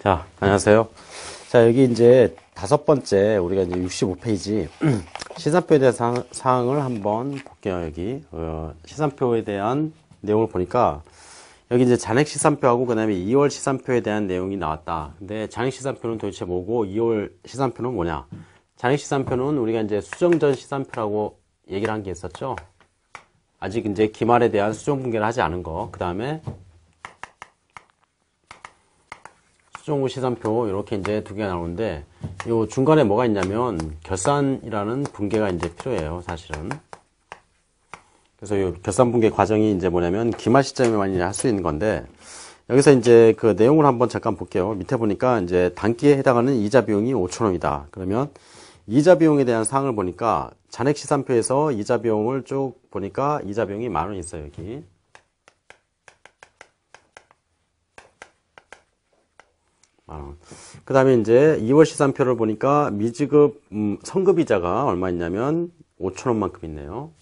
자, 안녕하세요. 자, 여기 이제 5번째, 우리가 이제 65페이지, 시산표에 대한 사항을 한번 볼게요, 여기. 시산표에 대한 내용을 보니까, 여기 이제 잔액 시산표하고, 그 다음에 2월 시산표에 대한 내용이 나왔다. 근데 잔액 시산표는 도대체 뭐고, 2월 시산표는 뭐냐? 잔액 시산표는 우리가 이제 수정전 시산표라고 얘기를 한 게 있었죠? 아직 이제 기말에 대한 수정 분계를 하지 않은 거. 그 다음에, 수정 후 시산표 이렇게 이제 두 개가 나오는데 요 중간에 뭐가 있냐면 결산이라는 분계가 이제 필요해요, 사실은. 그래서 요 결산 분계 과정이 이제 뭐냐면 기말 시점에만 할 수 있는 건데 여기서 이제 그 내용을 한번 잠깐 볼게요. 밑에 보니까 이제 단기에 해당하는 이자 비용이 5,000원이다. 그러면 이자 비용에 대한 사항을 보니까 잔액 시산표에서 이자 비용을 쭉 보니까 이자 비용이 10,000원 있어요, 여기. 그 다음에 이제 2월 시산표를 보니까 미지급, 성급이자가 얼마 있냐면 5,000원만큼 있네요.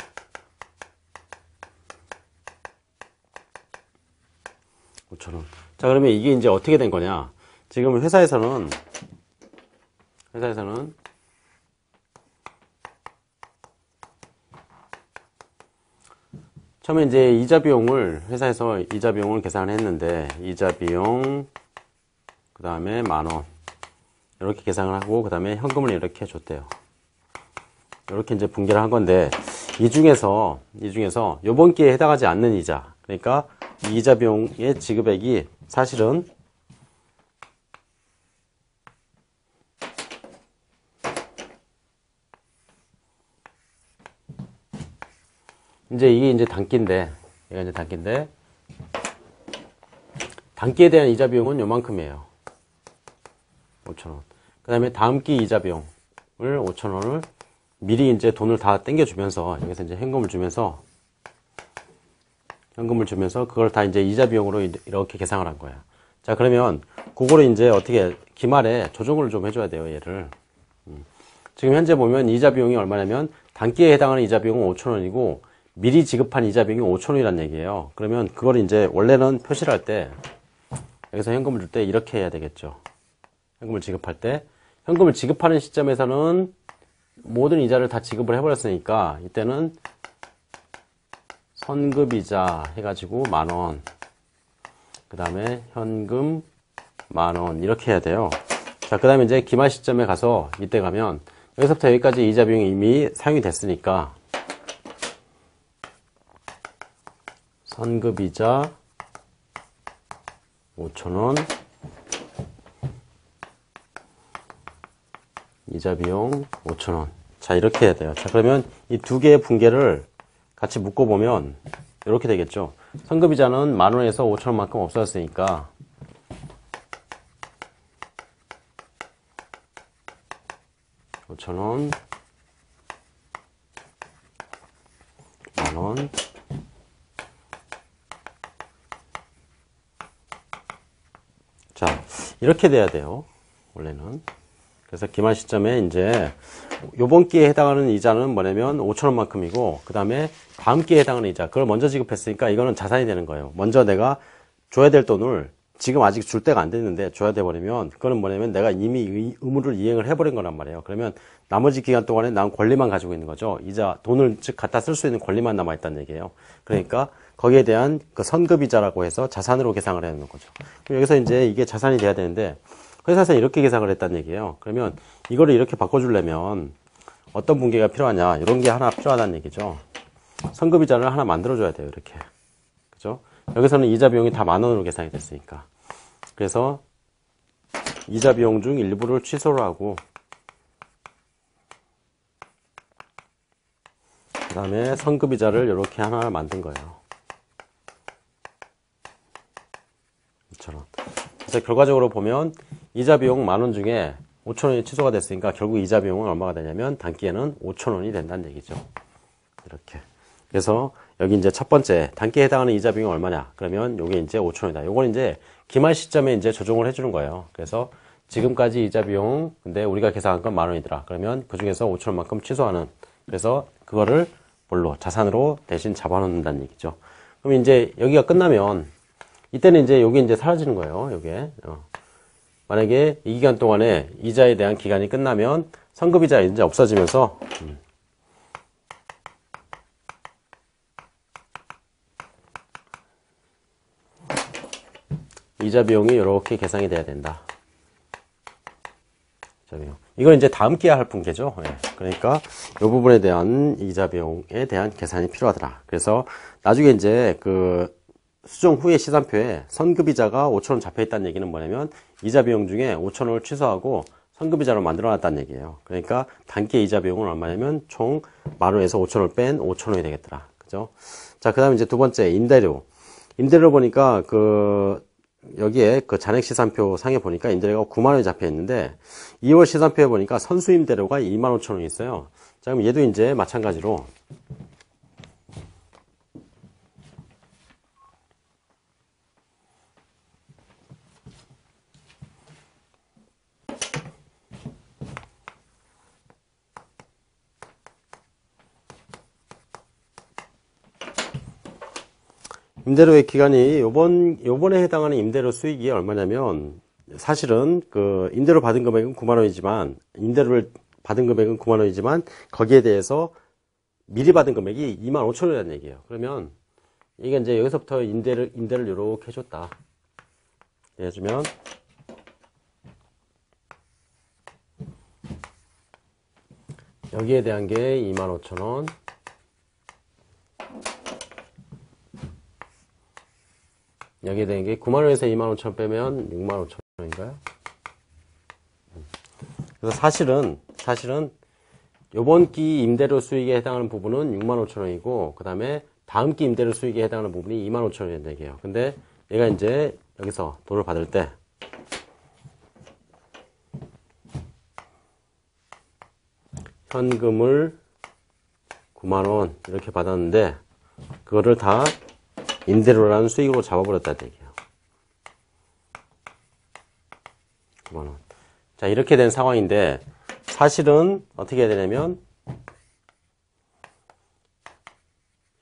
5,000원. 자, 그러면 이게 이제 어떻게 된 거냐. 지금 회사에서는 처음에 이제 이자 비용을, 회사에서 이자 비용을 계산을 했는데, 이자 비용, 그 다음에 10,000원 이렇게 계산을 하고 그 다음에 현금을 이렇게 줬대요. 이렇게 이제 분계를 한 건데 이 중에서 요번 기회에 해당하지 않는 이자, 그러니까 이 이자 비용의 지급액이 사실은 이게 이제 단기인데, 얘가 이제 단기인데 단기에 대한 이자 비용은 요만큼이에요. 5,000원. 그 다음에 다음 기 이자 비용을 5,000원을 미리 이제 돈을 다 땡겨주면서, 여기서 이제 현금을 주면서 그걸 다 이제 이자 비용으로 이렇게 계상을 한 거야. 자, 그러면 그거를 이제 어떻게 기말에 조정을 좀 해줘야 돼요, 얘를. 지금 현재 보면 이자 비용이 얼마냐면 단기에 해당하는 이자 비용은 5,000원이고 미리 지급한 이자 비용이 5,000원이란 얘기예요. 그러면 그걸 이제 원래는 표시를 할 때 여기서 현금을 줄 때 이렇게 해야 되겠죠. 현금을 지급할 때, 현금을 지급하는 시점에서는 모든 이자를 다 지급을 해버렸으니까 이때는 선급이자 해가지고 10,000원, 그 다음에 현금 10,000원 이렇게 해야 돼요. 자, 그 다음에 이제 기말 시점에 가서 이때 가면 여기서부터 여기까지 이자 비용이 이미 사용이 됐으니까 선급이자 5,000원, 이자 비용 5,000원. 자, 이렇게 해야 돼요. 자, 그러면 이 두 개의 분계를 같이 묶어보면 이렇게 되겠죠. 선급이자는 10,000원에서 5,000원만큼 없어졌으니까 5,000원, 10,000원, 자, 이렇게 돼야 돼요, 원래는. 그래서 기말 시점에 이제 요번 기회에 해당하는 이자는 뭐냐면 5,000원만큼이고 그 다음에 다음 기회에 해당하는 이자, 그걸 먼저 지급했으니까 이거는 자산이 되는 거예요. 먼저 내가 줘야 될 돈을 지금 아직 줄 때가 안 됐는데 줘야 돼 버리면 그거는 뭐냐면 내가 이미 의무를 이행을 해버린 거란 말이에요. 그러면 나머지 기간 동안에 난 권리만 가지고 있는 거죠. 이자, 돈을 즉 갖다 쓸 수 있는 권리만 남아있다는 얘기예요. 그러니까 거기에 대한 그 선급이자라고 해서 자산으로 계상을 해야 하는 거죠. 그럼 여기서 이제 이게 자산이 돼야 되는데 회사에서 이렇게 계상을 했다는 얘기예요. 그러면 이거를 이렇게 바꿔주려면 어떤 분계가 필요하냐, 이런 게 하나 필요하다는 얘기죠. 선급이자를 하나 만들어줘야 돼요, 이렇게. 그죠? 여기서는 이자 비용이 다 10,000원으로 계산이 됐으니까. 그래서 이자 비용 중 일부를 취소를 하고 그 다음에 선급이자를 이렇게 하나 만든 거예요. 이처럼. 그래서 결과적으로 보면 이자 비용 10,000원 중에 5,000원이 취소가 됐으니까 결국 이자 비용은 얼마가 되냐면 단기에는 5,000원이 된다는 얘기죠. 이렇게. 그래서 여기 이제 첫 번째 단기에 해당하는 이자 비용이 얼마냐? 그러면 요게 이제 5,000원이다. 요건 이제 기말 시점에 이제 조정을 해주는 거예요. 그래서 지금까지 이자 비용, 근데 우리가 계산한 건 10,000원이더라. 그러면 그 중에서 5,000원만큼 취소하는. 그래서 그거를 뭘로? 자산으로 대신 잡아놓는다는 얘기죠. 그럼 이제 여기가 끝나면 이때는 이제 여기 이제 사라지는 거예요. 요게. 만약에 이 기간 동안에 이자에 대한 기간이 끝나면 선급이자 이제 없어지면서 이자 비용이 이렇게 계산이 돼야 된다. 이자 비용. 이건 이제 다음 기에 할 분께죠. 예. 그러니까 이 부분에 대한 이자 비용에 대한 계산이 필요하더라. 그래서 나중에 이제 그 수정 후에 시산표에 선급이자가 5,000원 잡혀 있다는 얘기는 뭐냐면 이자 비용 중에 5,000원을 취소하고 선급이자로 만들어 놨다는 얘기예요. 그러니까 단기 이자 비용은 얼마냐면 총 10,000원에서 5,000원을 뺀 5,000원이 되겠더라. 그죠? 자, 그 다음에 이제 두 번째, 임대료. 임대료 보니까 여기에 그 잔액 시산표 상에 보니까 임대료가 9만원이 잡혀 있는데 2월 시산표에 보니까 선수 임대료가 25,000원이 있어요. 자, 그럼 얘도 이제 마찬가지로 임대료의 기간이 요번에 해당하는 임대료 수익이 얼마냐면 사실은 그 임대료 받은 금액은 9만원이지만 임대료를 받은 금액은 9만원이지만 거기에 대해서 미리 받은 금액이 25,000원이라는 얘기예요. 그러면 이게 이제 여기서부터 임대를 이렇게 해줬다. 해주면 여기에 대한 게 25,000원. 여기에 대한 게 9만원에서 25,000원 빼면 65,000원인가요? 그래서 사실은 요번 기 임대료 수익에 해당하는 부분은 65,000원이고 그 다음에 다음 기 임대료 수익에 해당하는 부분이 25,000원이라는 얘기예요. 근데 얘가 이제 여기서 돈을 받을 때 현금을 9만원 이렇게 받았는데 그거를 다 임대료라는 수익으로 잡아버렸다는 얘기예요. 9만원. 자, 이렇게 된 상황인데 사실은 어떻게 해야 되냐면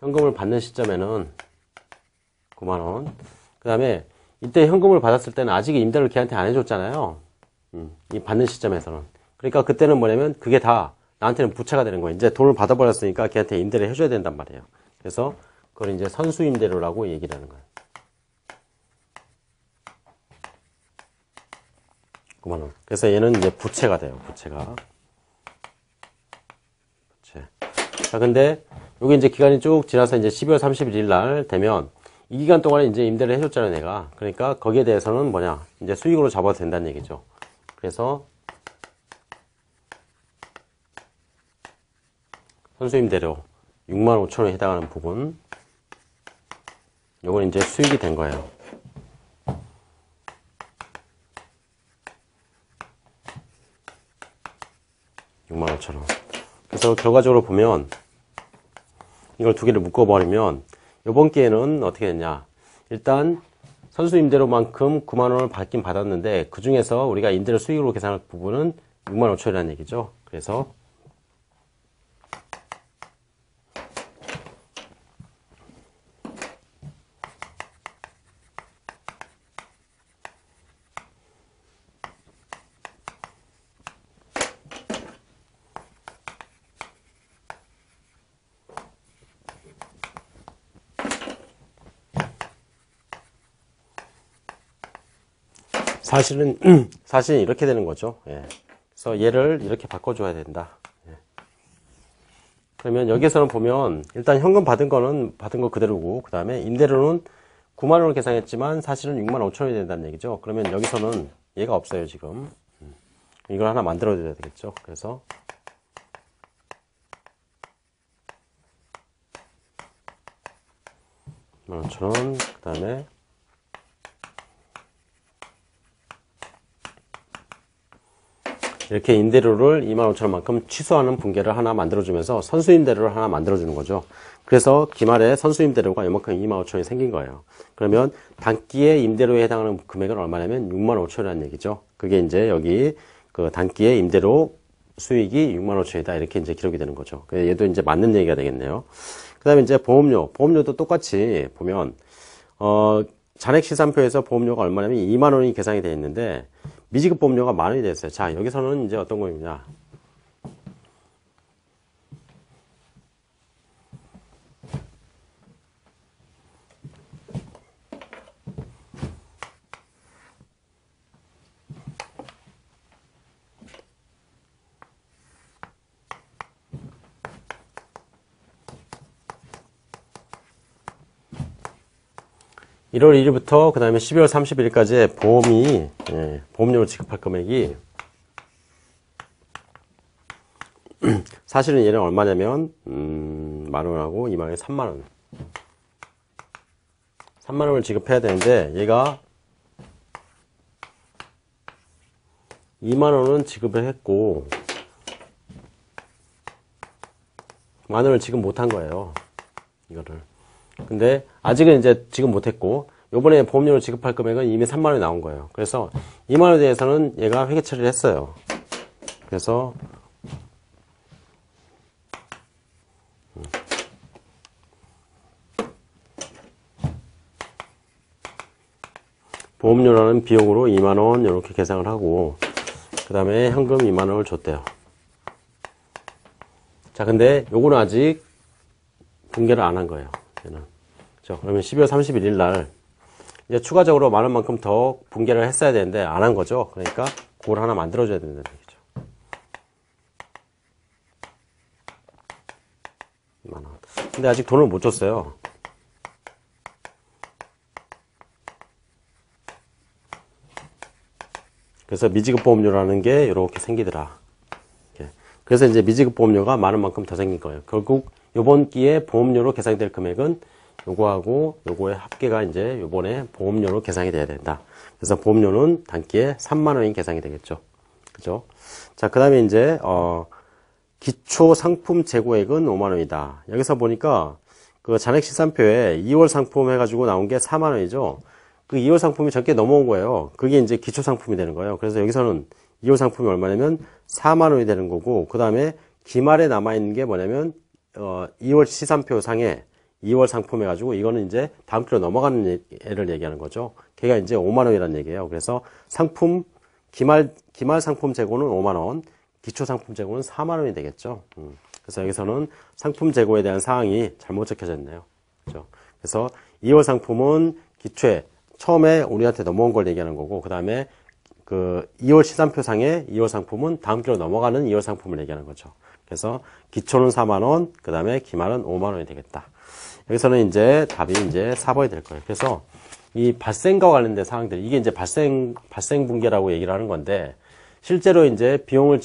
현금을 받는 시점에는 9만원. 그 다음에 이때 현금을 받았을 때는 아직 임대료를 걔한테 안 해줬잖아요. 이 받는 시점에서는. 그러니까 그때는 뭐냐면 그게 다 나한테는 부채가 되는 거예요. 이제 돈을 받아버렸으니까 걔한테 임대를 해줘야 된단 말이에요. 그래서 그걸 이제 선수 임대료라고 얘기를 하는 거예요. 9만원. 그래서 얘는 이제 부채가 돼요. 부채가. 부채. 자, 근데 여기 이제 기간이 쭉 지나서 이제 12월 31일 날 되면 이 기간 동안에 이제 임대를 해줬잖아요, 내가. 그러니까 거기에 대해서는 뭐냐. 이제 수익으로 잡아도 된다는 얘기죠. 그래서 선수 임대료 65,000원에 해당하는 부분. 요건 이제 수익이 된 거예요. 65,000원. 그래서 결과적으로 보면 이걸 두 개를 묶어버리면 이번 기회는 어떻게 됐냐. 일단 선수 임대료만큼 9만원을 받긴 받았는데 그 중에서 우리가 임대료 수익으로 계산할 부분은 65,000원이라는 얘기죠. 그래서 사실은 이렇게 되는 거죠. 예. 그래서 얘를 이렇게 바꿔줘야 된다. 예. 그러면 여기서는 보면 일단 현금 받은 거 그대로고 그 다음에 임대료는 9만원을 계산했지만 사실은 65,000원이 된다는 얘기죠. 그러면 여기서는 얘가 없어요, 지금. 이걸 하나 만들어 줘야 되겠죠. 그래서 15,000원, 그 다음에 이렇게 임대료를 25,000원만큼 취소하는 분계를 하나 만들어주면서 선수 임대료를 하나 만들어주는 거죠. 그래서 기말에 선수 임대료가 이만큼 25,000원이 생긴 거예요. 그러면 단기의 임대료에 해당하는 금액은 얼마냐면 65,000원이라는 얘기죠. 그게 이제 여기 그 단기의 임대료 수익이 65,000원이다. 이렇게 이제 기록이 되는 거죠. 얘도 이제 맞는 얘기가 되겠네요. 그 다음에 이제 보험료도 똑같이 보면, 잔액 시산표에서 보험료가 얼마냐면 2만원이 계산이 되어 있는데, 미지급 보험료가 10,000원이 됐어요. 자, 여기서는 이제 어떤 거냐. (1월 1일부터) 그 다음에 (12월 31일까지) 보험이, 보험료를 지급할 금액이, 사실은 얘는 얼마냐면, 10,000원하고 20,000원에 30,000원. 30,000원을 지급해야 되는데, 얘가 20,000원은 지급을 했고, 10,000원을 지급 못한 거예요. 이거를. 근데 아직은 이제 지급 못했고, 요번에 보험료를 지급할 금액은 이미 30,000원이 나온 거예요. 그래서 20,000원에 대해서는 얘가 회계 처리를 했어요. 그래서 보험료라는 비용으로 20,000원 이렇게 계산을 하고, 그 다음에 현금 20,000원을 줬대요. 자, 근데 요거는 아직 분개를 안 한 거예요. 얘는. 그렇죠? 그러면 12월 31일 날 이제 추가적으로 10,000원만큼 더 분개를 했어야 되는데 안 한 거죠. 그러니까 그걸 하나 만들어줘야 된다는 얘기죠. 10,000원. 근데 아직 돈을 못 줬어요. 그래서 미지급 보험료라는 게 이렇게 생기더라. 이렇게. 그래서 이제 미지급 보험료가 10,000원만큼 더 생긴 거예요. 결국 요번 기에 보험료로 계산이 될 금액은 요거하고 요거의 합계가 이제 요번에 보험료로 계산이 돼야 된다. 그래서 보험료는 단기에 30,000원이 계산이 되겠죠. 그죠? 자, 그 다음에 이제, 기초 상품 재고액은 50,000원이다. 여기서 보니까 그 잔액 시산표에 2월 상품 해가지고 나온 게 40,000원이죠. 그 2월 상품이 적게 넘어온 거예요. 그게 이제 기초 상품이 되는 거예요. 그래서 여기서는 2월 상품이 얼마냐면 40,000원이 되는 거고, 그 다음에 기말에 남아있는 게 뭐냐면, 2월 시산표 상에 2월 상품 해가지고 이거는 이제 다음 기로 넘어가는 애를 얘기하는 거죠. 걔가 이제 50,000원이라는 얘기예요. 그래서 상품, 기말 상품 재고는 50,000원, 기초 상품 재고는 40,000원이 되겠죠. 그래서 여기서는 상품 재고에 대한 사항이 잘못 적혀져 있네요. 그죠? 그래서 2월 상품은 기초에 처음에 우리한테 넘어온 걸 얘기하는 거고, 그 다음에 그 2월 시산표상에 2월 상품은 다음 기로 넘어가는 2월 상품을 얘기하는 거죠. 그래서 기초는 40,000원, 그 다음에 기말은 50,000원이 되겠다. 여기서는 이제 답이 이제 4번이 될 거예요. 그래서 이 발생과 관련된 사항들, 이게 이제 발생 분계라고 얘기를 하는 건데, 실제로 이제 비용을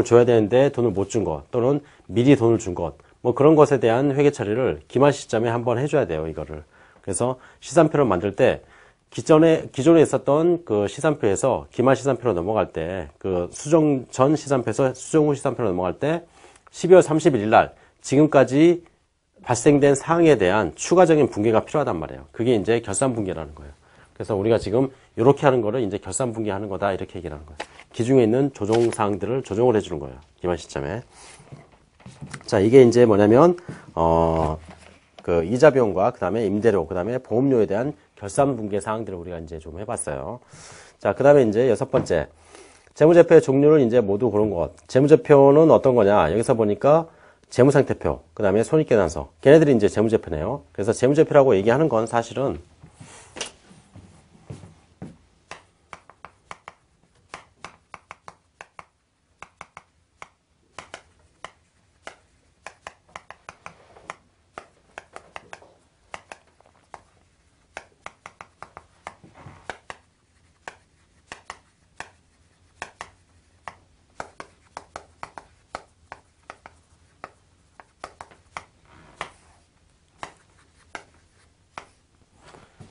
줘야 되는데 돈을 못 준 것, 또는 미리 돈을 준 것, 뭐 그런 것에 대한 회계 처리를 기말 시점에 한번 해줘야 돼요, 이거를. 그래서 시산표를 만들 때, 기존에 있었던 그 시산표에서 기말 시산표로 넘어갈 때, 그 수정 전 시산표에서 수정 후 시산표로 넘어갈 때, 12월 31일 날, 지금까지 발생된 사항에 대한 추가적인 분계가 필요하단 말이에요. 그게 이제 결산 분계라는 거예요. 그래서 우리가 지금 이렇게 하는 거를 이제 결산 분계하는 거다, 이렇게 얘기를 하는 거예요. 기중에 있는 조정 사항들을 조정을 해주는 거예요. 기말 시점에. 자, 이게 이제 뭐냐면, 그 이자 비용과 그 다음에 임대료, 그 다음에 보험료에 대한 결산 분계 사항들을 우리가 이제 좀 해봤어요. 자, 그 다음에 이제 6번째. 재무제표의 종류를 이제 모두 고른 것. 재무제표는 어떤 거냐. 여기서 보니까 재무상태표, 그 다음에 손익계산서. 걔네들이 이제 재무제표네요. 그래서 재무제표라고 얘기하는 건 사실은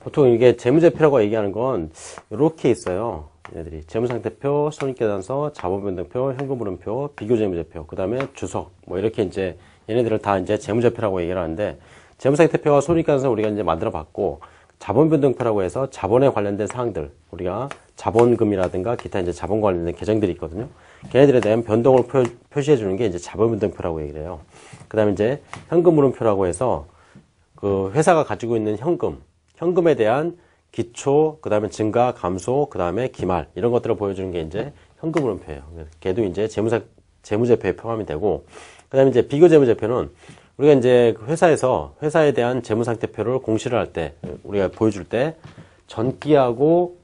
보통 이게 재무제표라고 얘기하는 건 이렇게 있어요. 얘네들이 재무상태표, 손익계산서, 자본변동표, 현금흐름표, 비교재무제표, 그 다음에 주석, 뭐 이렇게 이제 얘네들을 다 이제 재무제표라고 얘기를 하는데, 재무상태표와 손익계산서 우리가 이제 만들어 봤고, 자본변동표라고 해서 자본에 관련된 사항들, 우리가 자본금이라든가 기타 이제 자본 관련된 계정들이 있거든요. 걔네들에 대한 변동을 표시해 주는 게 이제 자본변동표라고 얘기를 해요. 그 다음에 이제 현금흐름표라고 해서 그 회사가 가지고 있는 현금에 대한 기초, 그 다음에 증가, 감소, 그 다음에 기말 이런 것들을 보여주는 게 이제 현금흐름표예요. 걔도 이제 재무제표에 포함이 되고, 그 다음에 이제 비교재무제표는 우리가 이제 회사에서 회사에 대한 재무상태표를 공시를 할 때, 우리가 보여줄 때 전기하고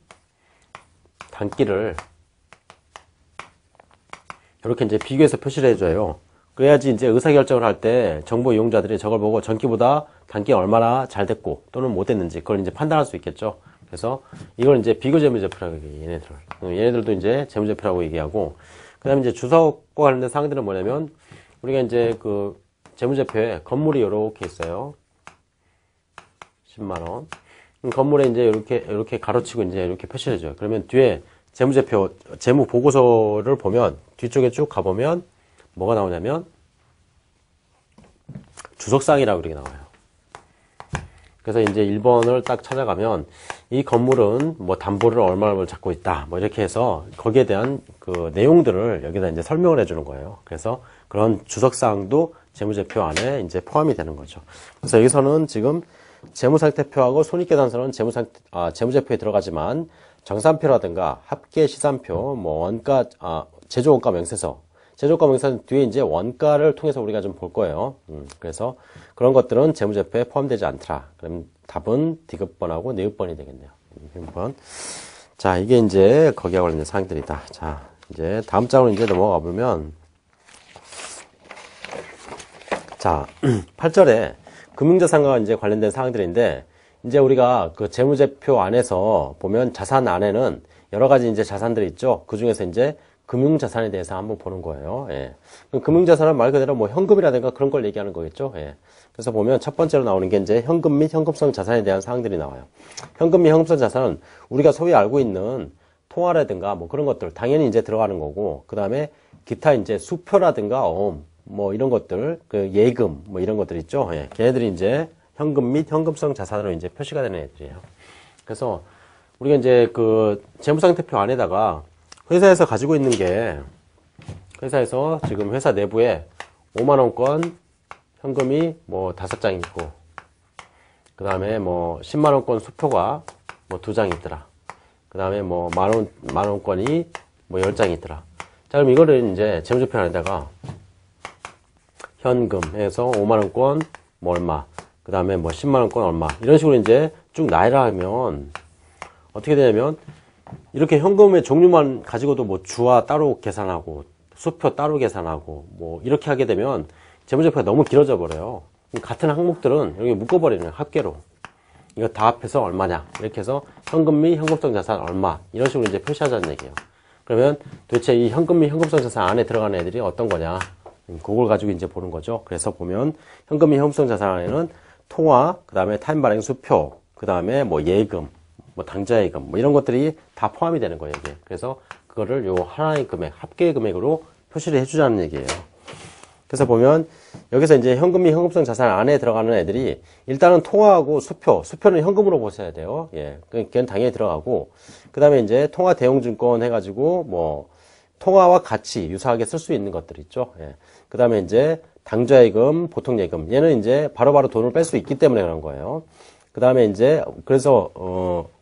단기를 이렇게 이제 비교해서 표시를 해줘요. 그래야지 이제 의사결정을 할 때 정보 이용자들이 저걸 보고 전기보다 단기가 얼마나 잘 됐고 또는 못 됐는지 그걸 이제 판단할 수 있겠죠. 그래서 이걸 이제 비교재무제표라고 얘기해요. 얘네들도 이제 재무제표라고 얘기하고, 그 다음에 이제 주석과 관련된 사항들은 뭐냐면, 우리가 이제 그 재무제표에 건물이 이렇게 있어요. 10만원. 건물에 이제 이렇게 가로치고 이제 이렇게 표시를 해줘요. 그러면 뒤에 재무제표, 재무보고서를 보면, 뒤쪽에 쭉 가보면, 뭐가 나오냐면, 주석상이라고 그렇게 나와요. 그래서 이제 1번을 딱 찾아가면, 이 건물은 뭐 담보를 얼마를 잡고 있다. 뭐 이렇게 해서 거기에 대한 그 내용들을 여기다 이제 설명을 해주는 거예요. 그래서 그런 주석사항도 재무제표 안에 이제 포함이 되는 거죠. 그래서 여기서는 지금 재무상태표하고 손익계산서는 재무제표에 들어가지만, 정산표라든가 합계시산표, 뭐 원가, 제조원가 명세서, 제조원가 명세서는 뒤에 이제 원가를 통해서 우리가 좀 볼 거예요. 그래서 그런 것들은 재무제표에 포함되지 않더라. 그럼 답은 D급번하고 N급번이 되겠네요. N번. 자, 이게 이제 거기에 관련된 사항들이다. 자, 이제 다음 장으로 이제 넘어가 보면, 자, 8절에 금융자산과 이제 관련된 사항들인데, 이제 우리가 그 재무제표 안에서 보면 자산 안에는 여러 가지 이제 자산들이 있죠. 그 중에서 이제 금융자산에 대해서 한번 보는 거예요. 예. 금융자산은 말 그대로 뭐 현금이라든가 그런 걸 얘기하는 거겠죠. 예. 그래서 보면 첫 번째로 나오는 게 이제 현금 및 현금성 자산에 대한 사항들이 나와요. 현금 및 현금성 자산은 우리가 소위 알고 있는 통화라든가 뭐 그런 것들 당연히 이제 들어가는 거고, 그 다음에 기타 이제 수표라든가 어음 뭐 이런 것들, 그 예금 뭐 이런 것들 있죠. 예. 걔네들이 이제 현금 및 현금성 자산으로 이제 표시가 되는 애들이에요. 그래서 우리가 이제 그 재무상태표 안에다가 회사에서 가지고 있는 게, 회사에서 지금 회사 내부에 5만원권 현금이 뭐 5장 있고, 그 다음에 뭐 10만원권 수표가 뭐 2장 있더라. 그 다음에 뭐 만원권이 뭐 10장 있더라. 자, 그럼 이거를 이제 재무제표 안에다가 현금에서 5만원권 뭐 얼마, 그 다음에 뭐 10만원권 얼마, 이런 식으로 이제 쭉 나열을 하면 어떻게 되냐면, 이렇게 현금의 종류만 가지고도 뭐 주화 따로 계산하고 수표 따로 계산하고 뭐 이렇게 하게 되면 재무제표가 너무 길어져 버려요. 같은 항목들은 여기 묶어버리는 거예요. 합계로. 이거 다 합해서 얼마냐 이렇게 해서 현금 및 현금성 자산 얼마, 이런 식으로 이제 표시하자는 얘기예요. 그러면 도대체 이 현금 및 현금성 자산 안에 들어가는 애들이 어떤 거냐, 그걸 가지고 이제 보는 거죠. 그래서 보면 현금 및 현금성 자산 안에는 통화, 그 다음에 타임 발행 수표, 그 다음에 뭐 예금, 뭐 당좌예금, 뭐 이런 것들이 다 포함이 되는 거예요, 이게. 그래서 그거를 요 하나의 금액, 합계 금액으로 표시를 해주자는 얘기예요. 그래서 보면 여기서 이제 현금 및 현금성 자산 안에 들어가는 애들이 일단은 통화하고 수표는 현금으로 보셔야 돼요. 예, 그건 당연히 들어가고, 그 다음에 이제 통화 대용증권 해가지고 뭐 통화와 같이 유사하게 쓸 수 있는 것들 있죠. 예, 그 다음에 이제 당좌예금, 보통예금, 얘는 이제 바로바로 돈을 뺄 수 있기 때문에 그런 거예요. 그 다음에 이제, 그래서,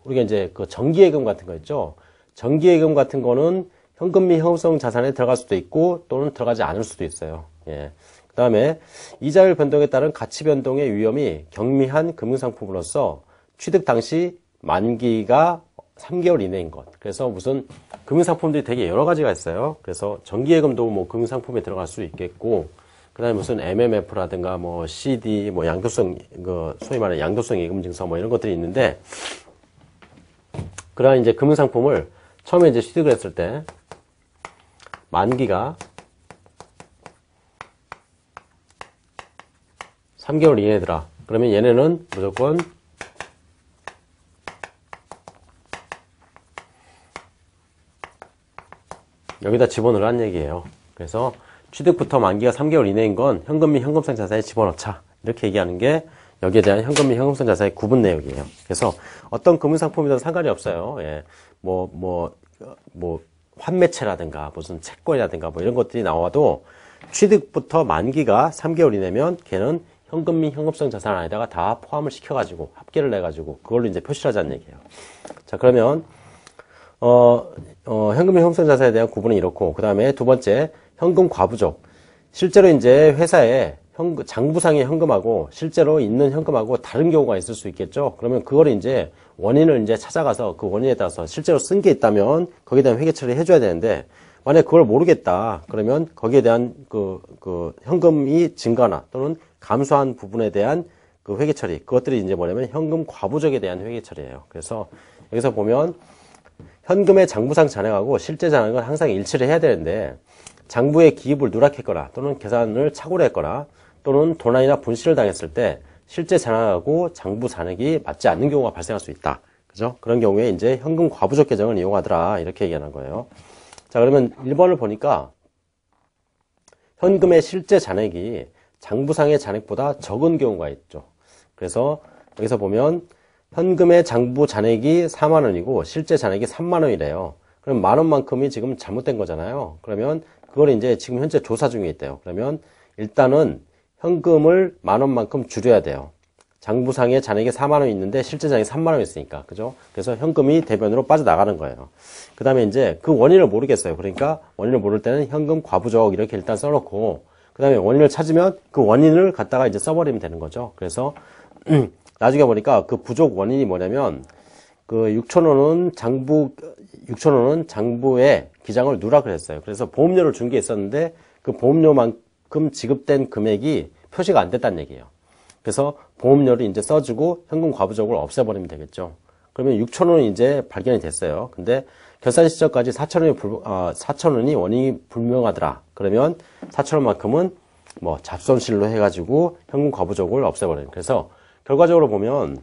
우리가 이제 그 정기예금 같은 거 있죠. 정기예금 같은 거는 현금 및 현금성 자산에 들어갈 수도 있고, 또는 들어가지 않을 수도 있어요. 예. 그 다음에 이자율 변동에 따른 가치 변동의 위험이 경미한 금융상품으로서 취득 당시 만기가 3개월 이내인 것. 그래서 무슨 금융상품들이 되게 여러 가지가 있어요. 그래서 정기예금도 뭐 금융상품에 들어갈 수 있겠고, 그 다음에 무슨 MMF라든가 뭐 CD, 뭐 양도성, 그 소위 말하는 양도성 예금 증서 뭐 이런 것들이 있는데, 그러한 이제 금융상품을 처음에 이제 취득을 했을 때 만기가 3개월 이내더라. 그러면 얘네는 무조건 여기다 집어넣으라는 얘기예요. 그래서 취득부터 만기가 3개월 이내인 건 현금 및 현금성 자산에 집어넣자, 이렇게 얘기하는 게 여기에 대한 현금 및 현금성 자산의 구분 내역이에요. 그래서 어떤 금융상품이든 상관이 없어요. 예. 뭐 환매채라든가 무슨 채권이라든가 뭐 이런 것들이 나와도 취득부터 만기가 3개월 이내면 걔는 현금 및 현금성 자산 안에다가 다 포함을 시켜가지고 합계를 내가지고 그걸로 이제 표시를 하자는 얘기예요. 자, 그러면 현금 및 현금성 자산에 대한 구분은 이렇고, 그 다음에 두 번째, 현금 과부족. 실제로 이제 회사에 장부상의 현금하고 실제로 있는 현금하고 다른 경우가 있을 수 있겠죠. 그러면 그걸 이제 원인을 이제 찾아가서 그 원인에 따라서 실제로 쓴 게 있다면 거기에 대한 회계 처리를 해줘야 되는데, 만약에 그걸 모르겠다. 그러면 거기에 대한 그 현금이 증가나 또는 감소한 부분에 대한 그 회계 처리. 그것들이 이제 뭐냐면 현금 과부족에 대한 회계 처리예요. 그래서 여기서 보면 현금의 장부상 잔액하고 실제 잔액은 항상 일치를 해야 되는데, 장부의 기입을 누락했거나 또는 계산을 착오를 했거나 또는 도난이나 분실을 당했을 때 실제 잔액하고 장부 잔액이 맞지 않는 경우가 발생할 수 있다. 그죠? 그런 경우에 이제 현금 과부족 계정을 이용하더라. 이렇게 얘기하는 거예요. 자, 그러면 1번을 보니까 현금의 실제 잔액이 장부상의 잔액보다 적은 경우가 있죠. 그래서 여기서 보면 현금의 장부 잔액이 4만 원이고 실제 잔액이 3만 원이래요. 그럼 만 원만큼이 지금 잘못된 거잖아요. 그러면 그걸 이제 지금 현재 조사 중에 있대요. 그러면 일단은 현금을 만 원만큼 줄여야 돼요. 장부상의 잔액이 4만 원 있는데 실제 잔액이 3만 원 있으니까. 그죠? 그래서 현금이 대변으로 빠져나가는 거예요. 그 다음에 이제 그 원인을 모르겠어요. 그러니까 원인을 모를 때는 현금 과부족 이렇게 일단 써놓고, 그 다음에 원인을 찾으면 그 원인을 갖다가 이제 써버리면 되는 거죠. 그래서 나중에 보니까 그 부족 원인이 뭐냐면 그 6,000원은 장부에 기장을 누락을 했어요. 그래서 보험료를 준 게 있었는데 그 보험료만큼 지급된 금액이 표시가 안 됐다는 얘기예요. 그래서 보험료를 이제 써주고 현금 과부족을 없애버리면 되겠죠. 그러면 6,000원이 이제 발견이 됐어요. 근데 결산 시점까지 4,000원이 원인이 불명하더라. 그러면 4,000원만큼은 뭐 잡손실로 해가지고 현금 과부족을 없애버려요. 그래서 결과적으로 보면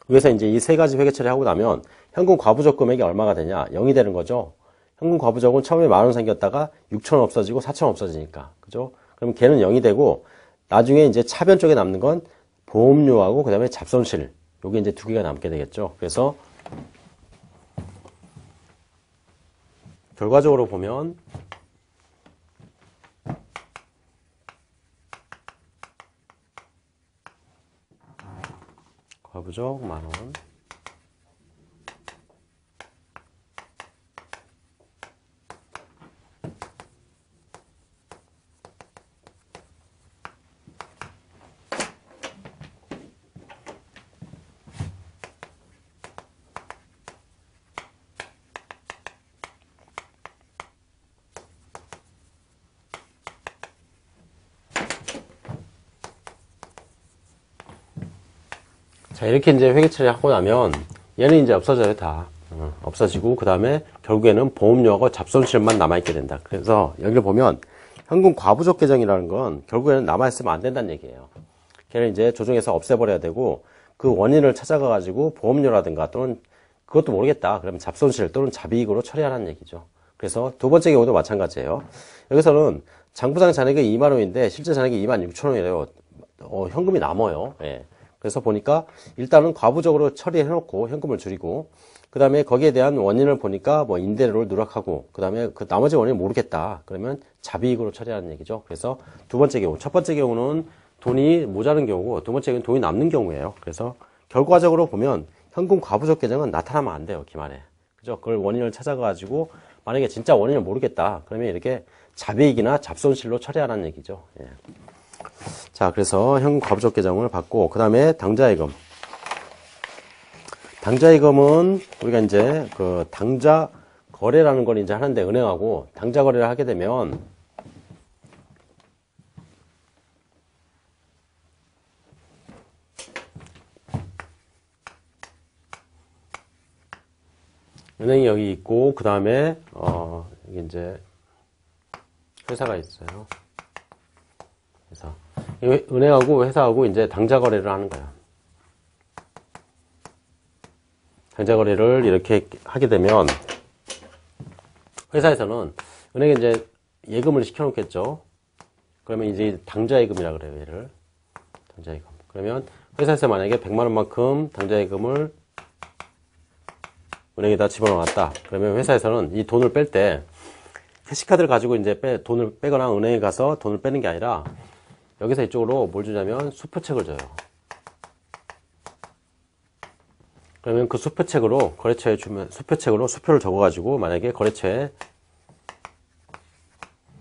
위에서 이제 이 세 가지 회계 처리하고 나면 현금 과부족 금액이 얼마가 되냐? 0이 되는 거죠. 현금 과부족은 처음에 10,000원 생겼다가 6,000원 없어지고 4,000원 없어지니까. 그죠? 그럼 걔는 0이 되고, 나중에 이제 차변 쪽에 남는 건 보험료하고 그 다음에 잡손실. 요게 이제 두 개가 남게 되겠죠. 그래서 결과적으로 보면 과부족 10,000원. 자, 이렇게 이제 회계 처리하고 나면 얘는 이제 없어져요, 다. 없어지고, 그 다음에 결국에는 보험료하고 잡손실만 남아있게 된다. 그래서 여기를 보면 현금 과부족 계정이라는 건 결국에는 남아있으면 안 된다는 얘기예요. 걔를 이제 조정해서 없애버려야 되고, 그 원인을 찾아가가지고 보험료라든가 또는 그것도 모르겠다. 그러면 잡손실 또는 잡이익으로 처리하라는 얘기죠. 그래서 두 번째 경우도 마찬가지예요. 여기서는 장부상 잔액이 2만 원인데 실제 잔액이 26,000원이래요. 현금이 남아요. 예. 그래서 보니까 일단은 과부적으로 처리해놓고 현금을 줄이고, 그 다음에 거기에 대한 원인을 보니까 뭐 임대료를 누락하고, 그 다음에 그 나머지 원인을 모르겠다. 그러면 잡이익으로 처리하는 얘기죠. 그래서 두 번째 경우, 첫 번째 경우는 돈이 모자른 경우고, 두 번째 경우는 돈이 남는 경우예요. 그래서 결과적으로 보면 현금 과부적 계정은 나타나면 안 돼요, 기만에. 그죠? 그걸 원인을 찾아가지고 만약에 진짜 원인을 모르겠다. 그러면 이렇게 잡이익이나 잡손실로 처리하라는 얘기죠. 예. 자, 그래서 현금 과부족 계정을 받고, 그 다음에 당좌예금. 당좌예금은 우리가 이제 그 당좌 거래라는 걸 이제 하는데, 은행하고 당좌 거래를 하게 되면 은행이 여기 있고, 그 다음에 이게 이제 회사가 있어요. 회사. 은행하고 회사하고 이제 당좌 거래를 하는 거야. 당좌 거래를 이렇게 하게 되면 회사에서는 은행에 이제 예금을 시켜놓겠죠. 그러면 이제 당좌예금이라 그래요, 얘를. 당좌예금. 그러면 회사에서 만약에 100만 원만큼 당좌예금을 은행에다 집어넣었다. 그러면 회사에서는 이 돈을 뺄 때 캐시카드를 가지고 이제 돈을 빼거나 은행에 가서 돈을 빼는 게 아니라 여기서 이쪽으로 뭘 주냐면 수표책을 줘요. 그러면 그 수표책으로 거래처에 주면, 수표책으로 수표를 적어가지고 만약에 거래처에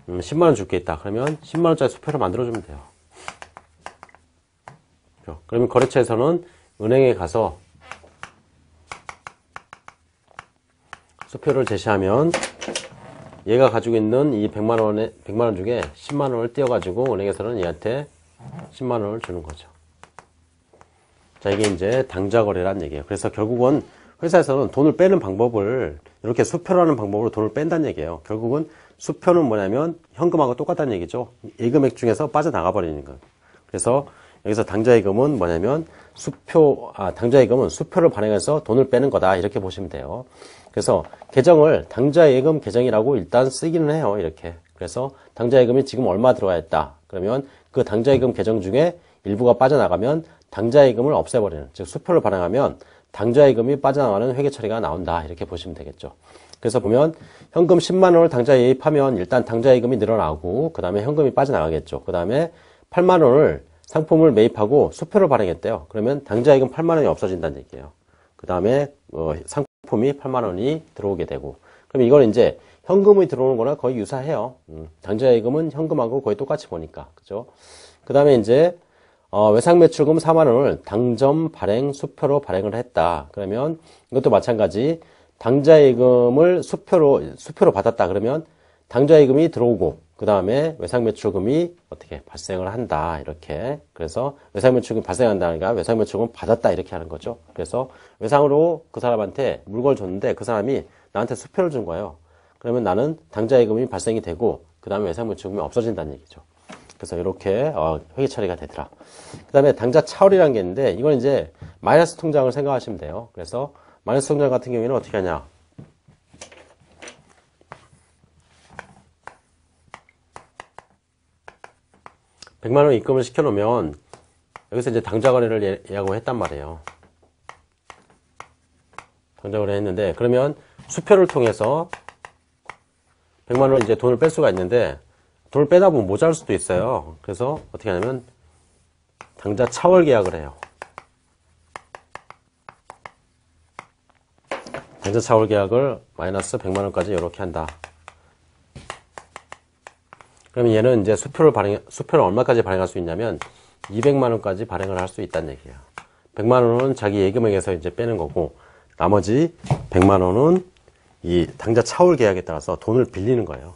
10만원 줄 게 있다. 그러면 10만원짜리 수표를 만들어주면 돼요. 그러면 거래처에서는 은행에 가서 수표를 제시하면 얘가 가지고 있는 이 100만원 중에 10만원을 떼어가지고 은행에서는 얘한테 10만원을 주는 거죠. 자, 이게 이제 당좌거래란 얘기예요. 그래서 결국은 회사에서는 돈을 빼는 방법을 이렇게 수표라는 방법으로 돈을 뺀다는 얘기예요. 결국은 수표는 뭐냐면 현금하고 똑같다는 얘기죠. 예금액 중에서 빠져나가 버리는 거예요. 그래서 여기서 당좌예금은 뭐냐면 당좌예금은 수표를 발행해서 돈을 빼는 거다. 이렇게 보시면 돼요. 그래서 계정을 당좌예금 계정이라고 일단 쓰기는 해요. 이렇게. 그래서 당좌예금이 지금 얼마 들어와 있다. 그러면 그 당좌예금 계정 중에 일부가 빠져나가면 당좌예금을 없애버리는, 즉 수표를 발행하면 당좌예금이 빠져나가는 회계 처리가 나온다. 이렇게 보시면 되겠죠. 그래서 보면 현금 10만원을 당좌에 예입하면 일단 당좌예금이 늘어나고 그 다음에 현금이 빠져나가겠죠. 그 다음에 8만원을 상품을 매입하고 수표를 발행했대요. 그러면 당좌예금 8만원이 없어진다는 얘기예요. 그 다음에 상품이 8만원이 들어오게 되고, 그럼 이건 이제 현금이 들어오는 거나 거의 유사해요. 당좌예금은 현금하고 거의 똑같이 보니까. 그죠? 그 다음에 이제 외상매출금 4만원을 당점 발행 수표로 발행을 했다. 그러면 이것도 마찬가지 당좌예금을 수표로 받았다. 그러면 당좌예금이 들어오고 그 다음에 외상매출금이 어떻게 발생을 한다. 이렇게. 그래서 외상매출금이 발생한다니까 외상매출금 받았다. 이렇게 하는 거죠. 그래서 외상으로 그 사람한테 물건을 줬는데 그 사람이 나한테 수표를 준 거예요. 그러면 나는 당좌예금이 발생이 되고 그 다음에 외상매출금이 없어진다는 얘기죠. 그래서 이렇게 회계 처리가 되더라. 그 다음에 당좌 차월이라는 게 있는데 이건 이제 마이너스 통장을 생각하시면 돼요. 그래서 마이너스 통장 같은 경우에는 어떻게 하냐. (100만원) 입금을 시켜놓으면 여기서 이제 당좌거래를 예약을 했단 말이에요. 당좌거래 했는데 그러면 수표를 통해서 100만원 이제 돈을 뺄 수가 있는데 돈을 빼다 보면 모자랄 수도 있어요. 그래서 어떻게 하냐면 당좌 차월 계약을 해요. 당좌 차월 계약을 마이너스 100만원까지 이렇게 한다. 그러면 얘는 이제 수표를 얼마까지 발행할 수 있냐면 200만원까지 발행을 할 수 있다는 얘기예요. 100만원은 자기 예금액에서 이제 빼는 거고 나머지 100만원은 이 당좌 차월 계약에 따라서 돈을 빌리는 거예요.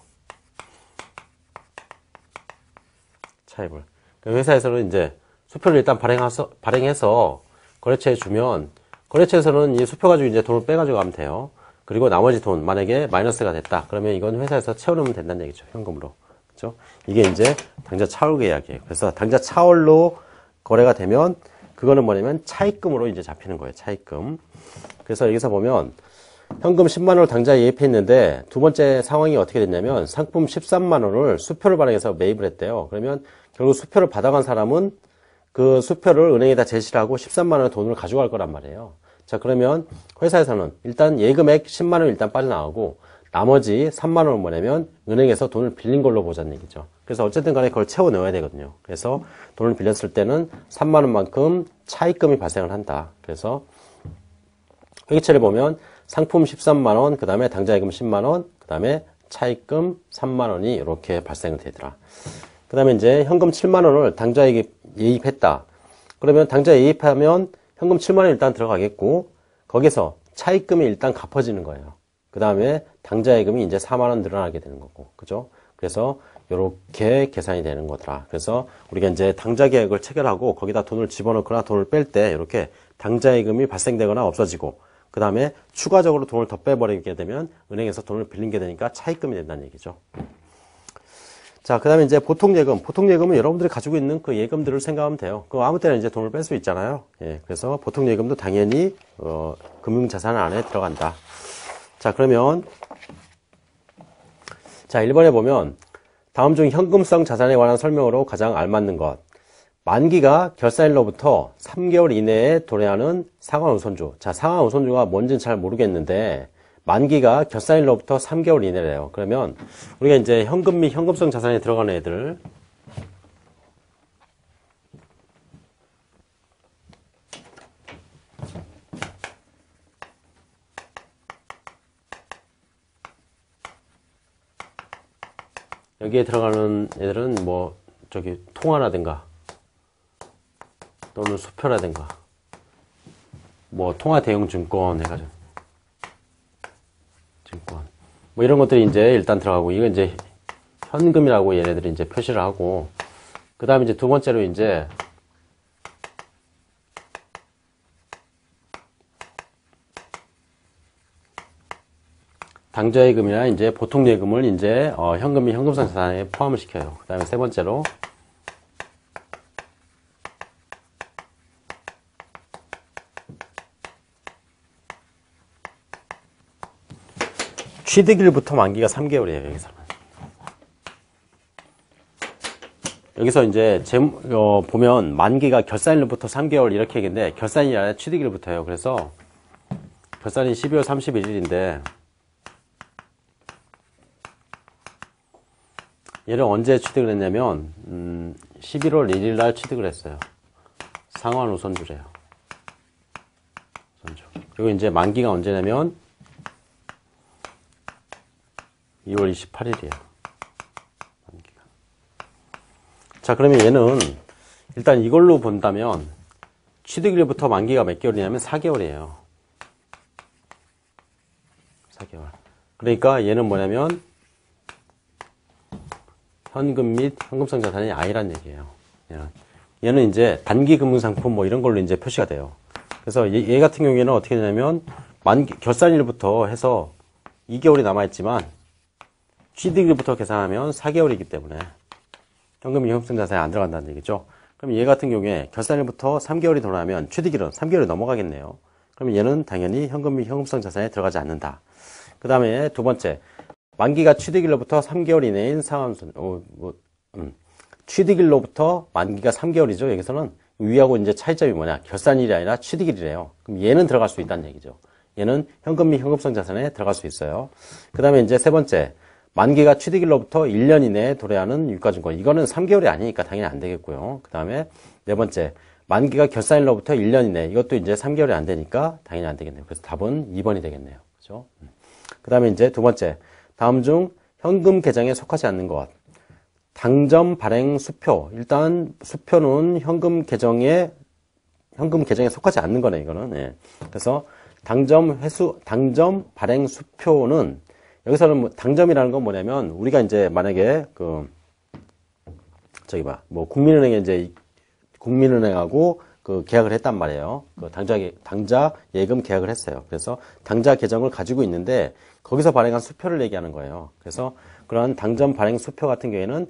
차입을. 회사에서는 이제 수표를 일단 발행해서 거래처에 주면 거래처에서는 이 수표 가지고 이제 돈을 빼가지고 가면 돼요. 그리고 나머지 돈, 만약에 마이너스가 됐다. 그러면 이건 회사에서 채워놓으면 된다는 얘기죠. 현금으로. 그죠? 이게 이제 당좌 차월 계약이에요. 그래서 당좌 차월로 거래가 되면 그거는 뭐냐면 차입금으로 이제 잡히는 거예요. 차입금. 그래서 여기서 보면 현금 10만원을 당좌에 예입했는데 두 번째 상황이 어떻게 됐냐면 상품 13만원을 수표를 발행해서 매입을 했대요. 그러면 결국 수표를 받아간 사람은 그 수표를 은행에다 제시를 하고 13만원의 돈을 가져갈 거란 말이에요. 자, 그러면 회사에서는 일단 예금액 10만원 일단 빠져나가고 나머지 3만원은 뭐냐면 은행에서 돈을 빌린 걸로 보자는 얘기죠. 그래서 어쨌든 간에 그걸 채워 넣어야 되거든요. 그래서 돈을 빌렸을 때는 3만원만큼 차입금이 발생을 한다. 그래서 회계처를 보면 상품 13만원, 그 다음에 당좌예금 10만원, 그 다음에 차입금 3만원이 이렇게 발생을 되더라. 그 다음에 이제 현금 7만원을 당좌에 예입했다. 그러면 당좌에 예입하면 현금 7만원 일단 들어가겠고 거기서 차입금이 일단 갚아지는 거예요. 그 다음에 당좌예금이 이제 4만원 늘어나게 되는 거고. 그죠? 그래서 이렇게 계산이 되는 거더라. 그래서 우리가 이제 당좌계획을 체결하고 거기다 돈을 집어넣거나 돈을 뺄 때 이렇게 당좌예금이 발생되거나 없어지고 그 다음에 추가적으로 돈을 더 빼버리게 되면 은행에서 돈을 빌린 게 되니까 차입금이 된다는 얘기죠. 자, 그 다음에 이제 보통예금. 보통예금은 여러분들이 가지고 있는 그 예금들을 생각하면 돼요. 그 아무 때나 이제 돈을 뺄 수 있잖아요. 예, 그래서 보통예금도 당연히, 금융자산 안에 들어간다. 자, 그러면, 자, 1번에 보면, 다음 중 현금성 자산에 관한 설명으로 가장 알맞는 것. 만기가 결산일로부터 3개월 이내에 도래하는 상환우선주. 자, 상환우선주가 뭔지는 잘 모르겠는데, 만기가 결산일로부터 3개월 이내래요. 그러면 우리가 이제 현금 및 현금성 자산에 들어가는 애들, 여기에 들어가는 애들은 뭐 저기 통화라든가 또는 수표라든가 뭐 통화 대용 증권 해가지고 증권 뭐 이런 것들이 이제 일단 들어가고, 이건 이제 현금이라고 얘네들이 이제 표시를 하고, 그 다음에 이제 두 번째로 이제 당좌예금이나 이제 보통 예금을 이제 현금 및 현금성 자산에 포함을 시켜요. 그 다음에 세 번째로 취득일부터 만기가 3개월이에요. 여기서 이제 보면 만기가 결산일로부터 3개월 이렇게 얘기인데, 결산일이 아니라 취득일부터예요. 그래서 결산이 12월 31일인데 얘를 언제 취득을 했냐면 11월 1일 날 취득을 했어요. 상환 우선주래요. 우선주. 그리고 이제 만기가 언제냐면 2월 28일이에요. 만기가. 자, 그러면 얘는 일단 이걸로 본다면 취득일부터 만기가 몇 개월이냐면 4개월이에요. 4개월. 그러니까 얘는 뭐냐면 현금 및 현금성 자산이 아니란 얘기예요. 얘는 이제 단기 금융상품 뭐 이런 걸로 이제 표시가 돼요. 그래서 얘 같은 경우에는 어떻게 되냐면 결산일부터 해서 2개월이 남아있지만 취득일부터 계산하면 4개월이기 때문에 현금 및 현금성 자산이 안 들어간다는 얘기죠. 그럼 얘 같은 경우에 결산일부터 3개월이 더 나면 취득일은 3개월이 넘어가겠네요. 그러면 얘는 당연히 현금 및 현금성 자산에 들어가지 않는다. 그 다음에 두 번째, 만기가 취득일로부터 3개월 이내인 취득일로부터 만기가 3개월이죠. 여기서는 위하고 이제 차이점이 뭐냐? 결산일이 아니라 취득일이래요. 그럼 얘는 들어갈 수 있다는 얘기죠. 얘는 현금 및 현금성 자산에 들어갈 수 있어요. 그 다음에 이제 세 번째, 만기가 취득일로부터 1년 이내에 도래하는 유가증권. 이거는 3개월이 아니니까 당연히 안 되겠고요. 그 다음에 네 번째, 만기가 결산일로부터 1년 이내. 이것도 이제 3개월이 안 되니까 당연히 안 되겠네요. 그래서 답은 2번이 되겠네요. 그죠? 그 다음에 이제 두 번째, 다음 중 현금 계정에 속하지 않는 것. 당점 발행 수표. 일단 수표는 현금 계정에 속하지 않는 거네, 이거는. 예. 그래서 당점 발행 수표는, 여기서는 뭐 당점이라는 건 뭐냐면, 우리가 이제 만약에 국민은행하고 계약을 했단 말이에요. 당좌 예금 계약을 했어요. 그래서 당좌 계정을 가지고 있는데 거기서 발행한 수표를 얘기하는 거예요. 그래서 그런 당점 발행 수표 같은 경우에는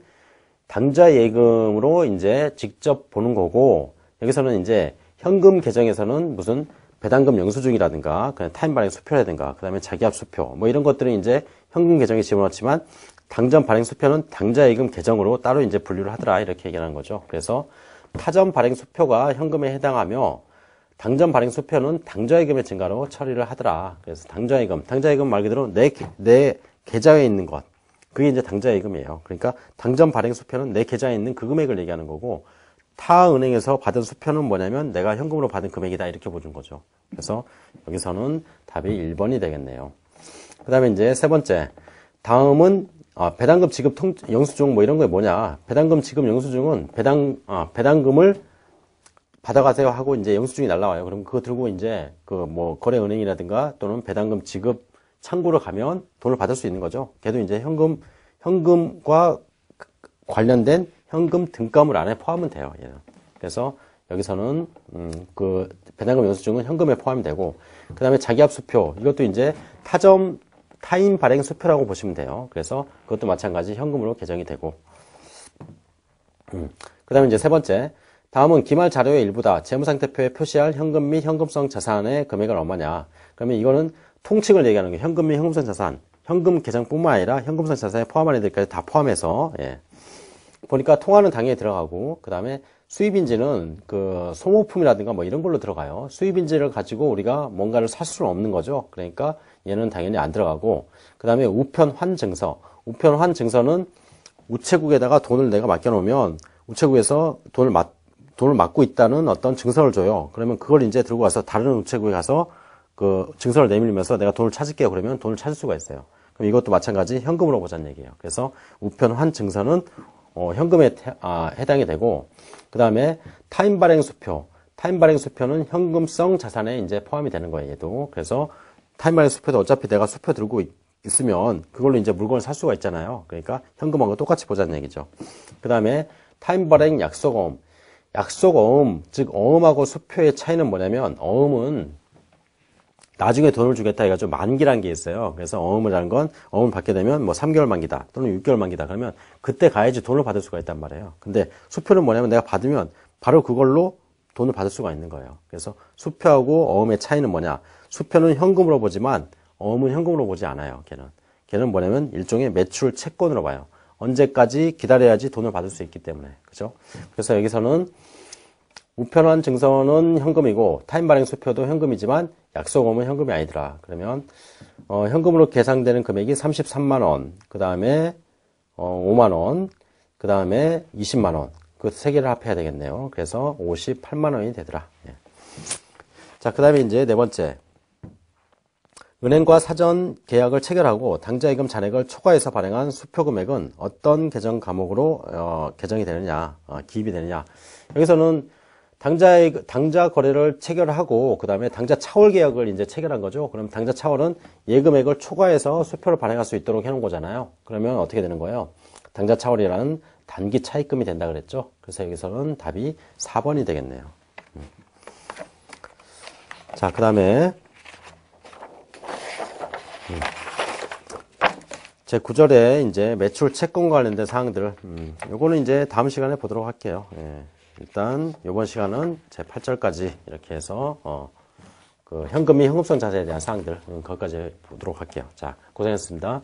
당좌 예금으로 이제 직접 보는 거고, 여기서는 이제 현금 계정에서는 무슨 배당금 영수증이라든가 그냥 타임 발행 수표라든가 그다음에 자기압 수표 뭐 이런 것들은 이제 현금 계정에 집어넣지만 당점 발행 수표는 당좌 예금 계정으로 따로 이제 분류를 하더라, 이렇게 얘기하는 거죠. 그래서 타점 발행 수표가 현금에 해당하며 당점 발행 수표는 당좌예금의 증가로 처리를 하더라. 그래서 당좌예금 말 그대로 내 계좌에 있는 것, 그게 이제 당좌예금이에요. 그러니까 당점 발행 수표는 내 계좌에 있는 그 금액을 얘기하는 거고, 타 은행에서 받은 수표는 뭐냐면 내가 현금으로 받은 금액이다, 이렇게 보는 거죠. 그래서 여기서는 답이 1번이 되겠네요. 그 다음에 이제 세 번째, 다음은 배당금 지급 영수증 뭐 이런 게 뭐냐? 배당금 지급 영수증은 배당금을 받아가세요 하고 이제 영수증이 날라와요. 그럼 그거 들고 이제 뭐 거래은행이라든가 또는 배당금 지급 창구로 가면 돈을 받을 수 있는 거죠. 걔도 이제 현금과 관련된 현금 등가물 안에 포함은 돼요. 얘는. 그래서 여기서는 그 배당금 영수증은 현금에 포함이 되고, 그 다음에 자기압 수표, 이것도 이제 타인 발행 수표라고 보시면 돼요. 그래서 그것도 마찬가지 현금으로 계정이 되고, 그 다음에 이제 세 번째, 다음은 기말 자료의 일부다. 재무상태표에 표시할 현금 및 현금성 자산의 금액은 얼마냐? 그러면 이거는 통칭을 얘기하는 거예요. 현금 및 현금성 자산, 현금 계정뿐만 아니라 현금성 자산에 포함한 애들까지 다 포함해서, 예. 보니까 통화는 당연히 들어가고, 그 다음에 수입인지는 소모품이라든가 뭐 이런 걸로 들어가요. 수입인지를 가지고 우리가 뭔가를 살 수는 없는 거죠. 그러니까 얘는 당연히 안 들어가고, 그 다음에 우편환증서. 우편환증서는 우체국에다가 돈을 내가 맡겨놓으면 우체국에서 돈을 맡고 있다는 어떤 증서를 줘요. 그러면 그걸 이제 들고 와서 다른 우체국에 가서 그 증서를 내밀면서 내가 돈을 찾을게요. 그러면 돈을 찾을 수가 있어요. 그럼 이것도 마찬가지 현금으로 보자는 얘기예요. 그래서 우편환 증서는 현금에 해당이 되고, 그 다음에 타임 발행 수표. 타임 발행 수표는 현금성 자산에 이제 포함이 되는 거예요, 얘도. 그래서 타임 발행 수표도 어차피 내가 수표 들고 있으면 그걸로 이제 물건을 살 수가 있잖아요. 그러니까 현금하고 똑같이 보자는 얘기죠. 그 다음에 타임 발행 약속어음. 약속어음, 즉 어음하고 수표의 차이는 뭐냐면, 어음은 나중에 돈을 주겠다 해가지고 만기라는 게 있어요. 그래서 어음이라는 건 어음을 받게 되면 뭐 3개월 만기다 또는 6개월 만기다 그러면 그때 가야지 돈을 받을 수가 있단 말이에요. 근데 수표는 뭐냐면 내가 받으면 바로 그걸로 돈을 받을 수가 있는 거예요. 그래서 수표하고 어음의 차이는 뭐냐? 수표는 현금으로 보지만 어음은 현금으로 보지 않아요. 걔는 뭐냐면 일종의 매출 채권으로 봐요. 언제까지 기다려야지 돈을 받을 수 있기 때문에. 그죠? 그래서 여기서는 우편환 증서는 현금이고 타임 발행 수표도 현금이지만 약속어음은 현금이 아니더라. 그러면 현금으로 계산되는 금액이 33만 원, 그 다음에 5만 원, 그 다음에 20만 원. 그 세 개를 합해야 되겠네요. 그래서 58만 원이 되더라. 예. 자, 그 다음에 이제 네 번째. 은행과 사전 계약을 체결하고 당좌예금 잔액을 초과해서 발행한 수표 금액은 어떤 계정 과목으로 계정이 되느냐, 기입이 되느냐. 여기서는 당좌 거래를 체결하고 그 다음에 당좌 차월 계약을 이제 체결한 거죠. 그럼 당좌 차월은 예금액을 초과해서 수표를 발행할 수 있도록 해놓은 거잖아요. 그러면 어떻게 되는 거예요? 당좌 차월이라는 단기 차입금이 된다 그랬죠. 그래서 여기서는 답이 4번이 되겠네요. 자, 그 다음에 제 9절에 이제 매출 채권과 관련된 사항들, 요거는 이제 다음 시간에 보도록 할게요. 예. 일단 이번 시간은 제 8절까지 이렇게 해서 그 현금 및 현금성 자산에 대한 사항들 거기까지 보도록 할게요. 자, 고생했습니다.